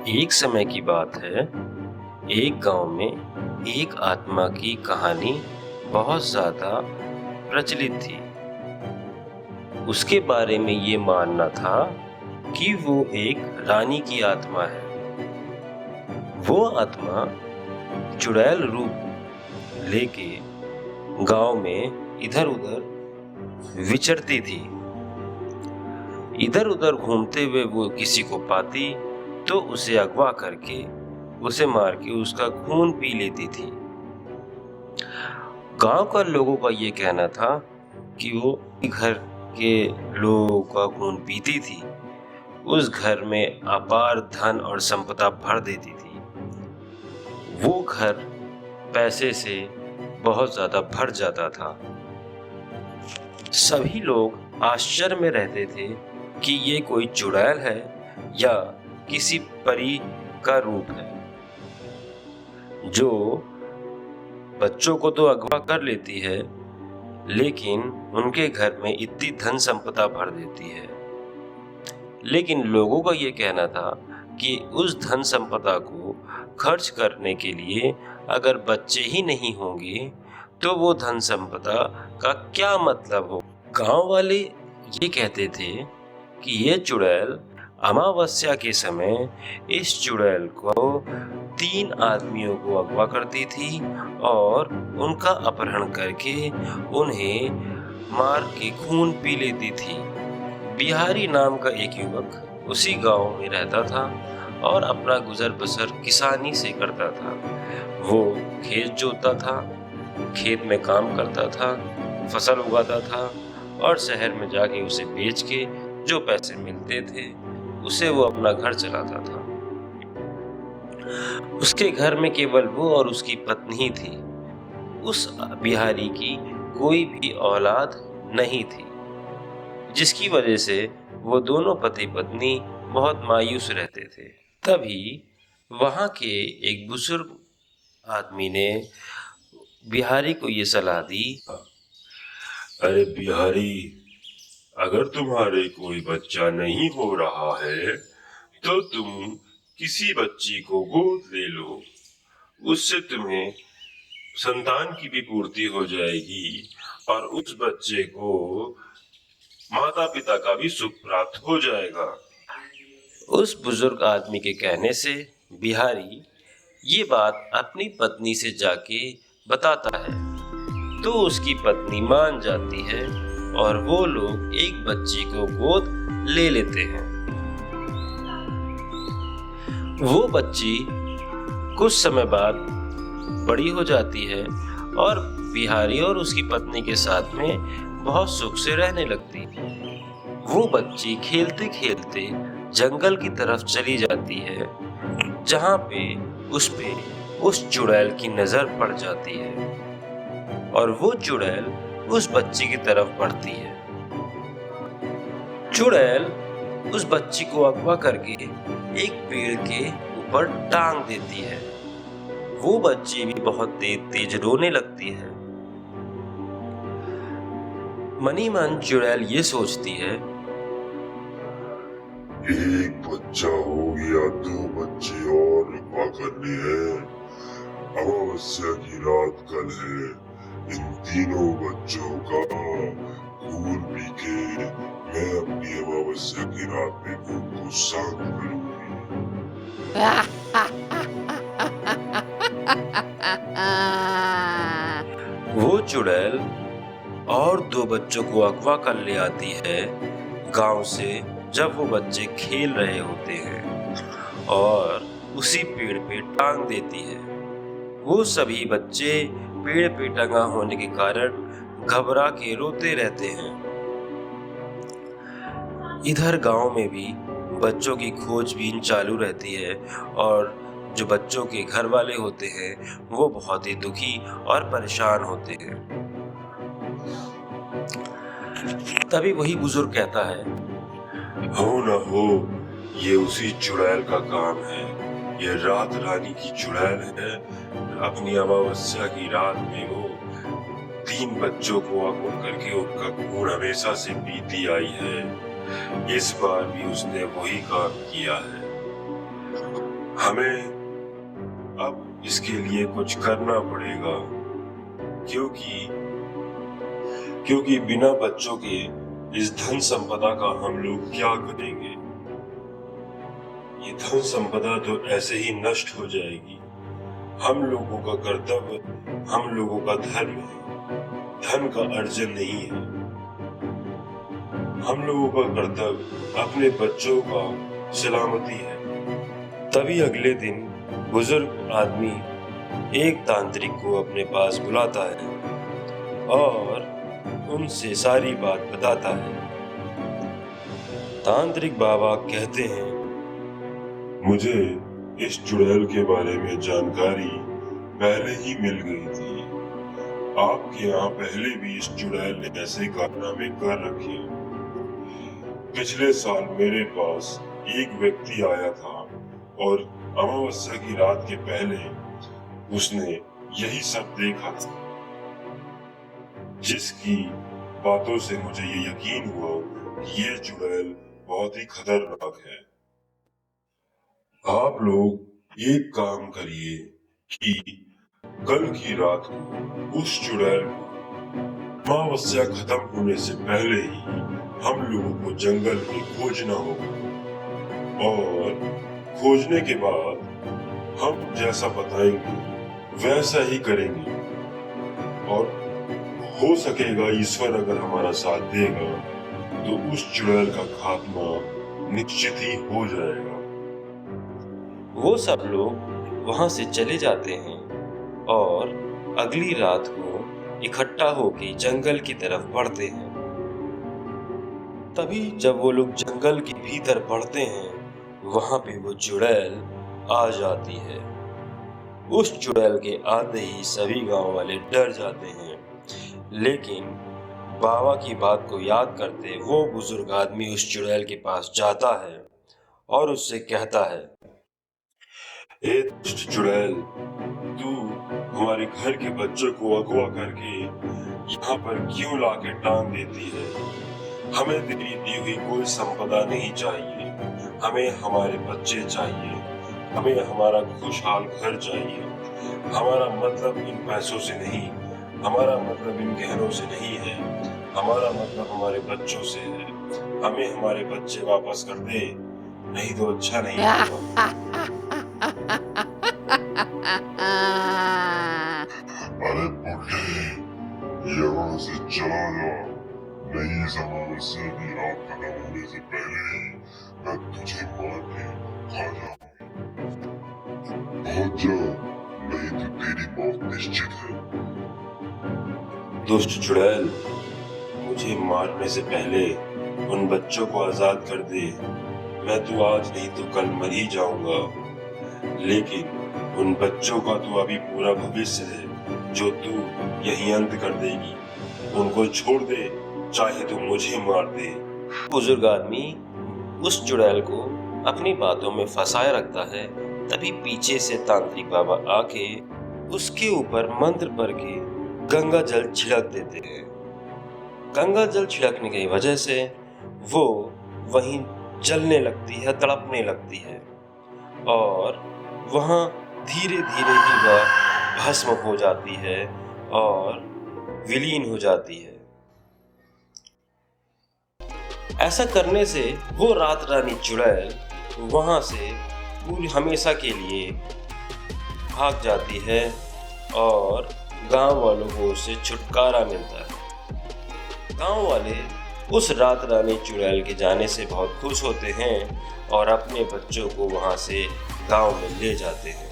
एक समय की बात है, एक गांव में एक आत्मा की कहानी बहुत ज्यादा प्रचलित थी। उसके बारे में ये मानना था कि वो एक रानी की आत्मा है। वो आत्मा चुड़ैल रूप लेके गांव में इधर उधर विचरती थी। इधर उधर घूमते हुए वो किसी को पाती तो उसे अगवा करके उसे मार के उसका खून पी लेती थी। गांव का लोगों का ये कहना था कि वो घर के लोगों का खून पीती थी, उस घर में अपार धन और संपदा भर देती थी। वो घर पैसे से बहुत ज्यादा भर जाता था। सभी लोग आश्चर्य में रहते थे कि ये कोई चुड़ैल है या किसी परी का रूप है जो बच्चों को तो अगवा कर लेती है, लेकिन उनके घर में इतनी धन संपदा भर देती है। लेकिन लोगों का ये कहना था कि उस धन संपदा को खर्च करने के लिए अगर बच्चे ही नहीं होंगे तो वो धन संपदा का क्या मतलब हो। गांव वाले ये कहते थे कि ये चुड़ैल अमावस्या के समय इस चुड़ैल को 3 आदमियों को अगवा करती थी और उनका अपहरण करके उन्हें मार के खून पी लेती थी। बिहारी नाम का एक युवक उसी गांव में रहता था और अपना गुजर बसर किसानी से करता था। वो खेत जोतता था, खेत में काम करता था, फसल उगाता था और शहर में जाके उसे बेच के जो पैसे मिलते थे उसे वो अपना घर चलाता था। उसके घर में केवल वो और उसकी पत्नी थी। उस बिहारी की कोई भी औलाद नहीं थी, जिसकी वजह से वो दोनों पति पत्नी बहुत मायूस रहते थे। तभी वहां के एक बुजुर्ग आदमी ने बिहारी को ये सलाह दी, अरे बिहारी, अगर तुम्हारे कोई बच्चा नहीं हो रहा है तो तुम किसी बच्ची को गोद ले लो। उससे तुम्हें संतान की भी पूर्ति हो जाएगी और उस बच्चे को माता पिता का भी सुख प्राप्त हो जाएगा। उस बुजुर्ग आदमी के कहने से बिहारी ये बात अपनी पत्नी से जाके बताता है तो उसकी पत्नी मान जाती है और वो लोग एक बच्ची को गोद ले लेते हैं। वो बच्ची कुछ समय बाद बड़ी हो जाती है और बिहारी और उसकी पत्नी के साथ में बहुत सुख से रहने लगती है। वो बच्ची खेलते खेलते जंगल की तरफ चली जाती है, जहां पे उस चुड़ैल की नजर पड़ जाती है और वो चुड़ैल उस बच्ची की तरफ बढ़ती है। चुड़ैल उस बच्ची को अगवा करके एक पेड़ के ऊपर टांग देती है। वो बच्ची भी बहुत तेज रोने लगती है। मनी मन चुड़ैल ये सोचती है, एक बच्चा हो गया, 2 बच्चे और अगवा करने हैं। अमावस्या की रात कल है, इन तीनों बच्चों का खून पी के मैं अपनी अमावस्या की रात में भूख को शांत करूंगी। वो चुड़ैल और 2 बच्चों को अगवा कर ले आती है गांव से, जब वो बच्चे खेल रहे होते हैं, और उसी पेड़ पे टांग देती है। वो सभी बच्चे पेड़ पे टंगा होने के कारण घबरा के रोते रहते हैं। इधर गांव में भी बच्चों की खोजबीन चालू रहती है और जो बच्चों के घर वाले होते हैं वो बहुत ही दुखी और परेशान होते हैं। तभी वही बुजुर्ग कहता है, हो न हो ये उसी चुड़ैल का काम है। ये रात रानी की चुड़ैल है। अपनी अमावस्या की रात में वो 3 बच्चों को अगवा करके उनका खून हमेशा से पीती आई है। इस बार भी उसने वही काम किया है। हमें अब इसके लिए कुछ करना पड़ेगा, क्योंकि बिना बच्चों के इस धन संपदा का हम लोग क्या करेंगे। ये धन संपदा तो ऐसे ही नष्ट हो जाएगी। हम लोगों का कर्तव्य, हम लोगों का धर्म है, धन का अर्जन नहीं है। हम लोगों का कर्तव्य अपने बच्चों का सलामती है। तभी अगले दिन बुजुर्ग आदमी एक तांत्रिक को अपने पास बुलाता है और उनसे सारी बात बताता है। तांत्रिक बाबा कहते हैं, मुझे इस चुड़ैल के बारे में जानकारी पहले ही मिल गई थी। आपके यहाँ पहले भी इस चुड़ैल ने ऐसे कारनामे कर रखे। पिछले साल मेरे पास एक व्यक्ति आया था और अमावस्या की रात के पहले उसने यही सब देखा था, जिसकी बातों से मुझे ये यकीन हुआ कि ये चुड़ैल बहुत ही खतरनाक है। आप लोग एक काम करिए कि कल की रात को उस चुड़ैल को अमावस्या खत्म होने से पहले ही हम लोगों को जंगल में खोजना होगा, और खोजने के बाद हम जैसा बताएंगे वैसा ही करेंगे। और हो सकेगा ईश्वर अगर हमारा साथ देगा तो उस चुड़ैल का खात्मा निश्चित ही हो जाएगा। वो सब लोग वहां से चले जाते हैं और अगली रात को इकट्ठा होकर जंगल की तरफ बढ़ते हैं। तभी जब वो लोग जंगल के भीतर बढ़ते हैं, वहां पे वो चुड़ैल आ जाती है। उस चुड़ैल के आते ही सभी गांव वाले डर जाते हैं, लेकिन बाबा की बात को याद करते वो बुजुर्ग आदमी उस चुड़ैल के पास जाता है और उससे कहता है, ए दुष्ट चुड़ैल, तू हमारे घर के बच्चों को अगवा करके यहाँ पर क्यों लाके टांग देती है? हमें तेरी दी हुई कोई संपदा नहीं चाहिए, हमें हमारे बच्चे चाहिए, हमें हमारा खुशहाल घर चाहिए। हमारा मतलब इन पैसों से नहीं, हमारा मतलब इन गहनों से नहीं है, हमारा मतलब हमारे बच्चों से है। हमें हमारे बच्चे वापस कर दे, नहीं तो अच्छा नहीं होगा। अरे बुढ़े, यहाँ से चला जा, नहीं इस अमावस्या की रात खत्म होने से पहले ही मैं तुझे मार के खा जाऊंगी। पहुंच जा, नहीं तो तेरी मौत निश्चित है। दुष्ट चुड़ैल, मुझे मारने से पहले उन बच्चों को आजाद कर दे। मैं तो आज नहीं तो कल मर ही जाऊंगा, लेकिन उन बच्चों का तो अभी पूरा भविष्य है जो तू यही अंत कर देगी। उनको छोड़ दे, चाहे तो मुझे मार दे। बुजुर्ग आदमी उस चुड़ैल को अपनी बातों में फंसाए रखता है। तभी पीछे से तांत्रिक बाबा आके उसके ऊपर मंत्र पढ़ के गंगा जल छिड़क देते हैं। गंगा जल छिड़कने की वजह से वो वहीं जलने लगती है, तड़पने लगती है और वहां धीरे धीरे ही वह भस्म हो जाती है और विलीन हो जाती है। ऐसा करने से वो रात रानी चुड़ैल वहां से पूरी हमेशा के लिए भाग जाती है और गांव वालों को उससे छुटकारा मिलता है। गांव वाले उस रात रानी चुड़ैल के जाने से बहुत खुश होते हैं और अपने बच्चों को वहां से गांव में ले जाते हैं।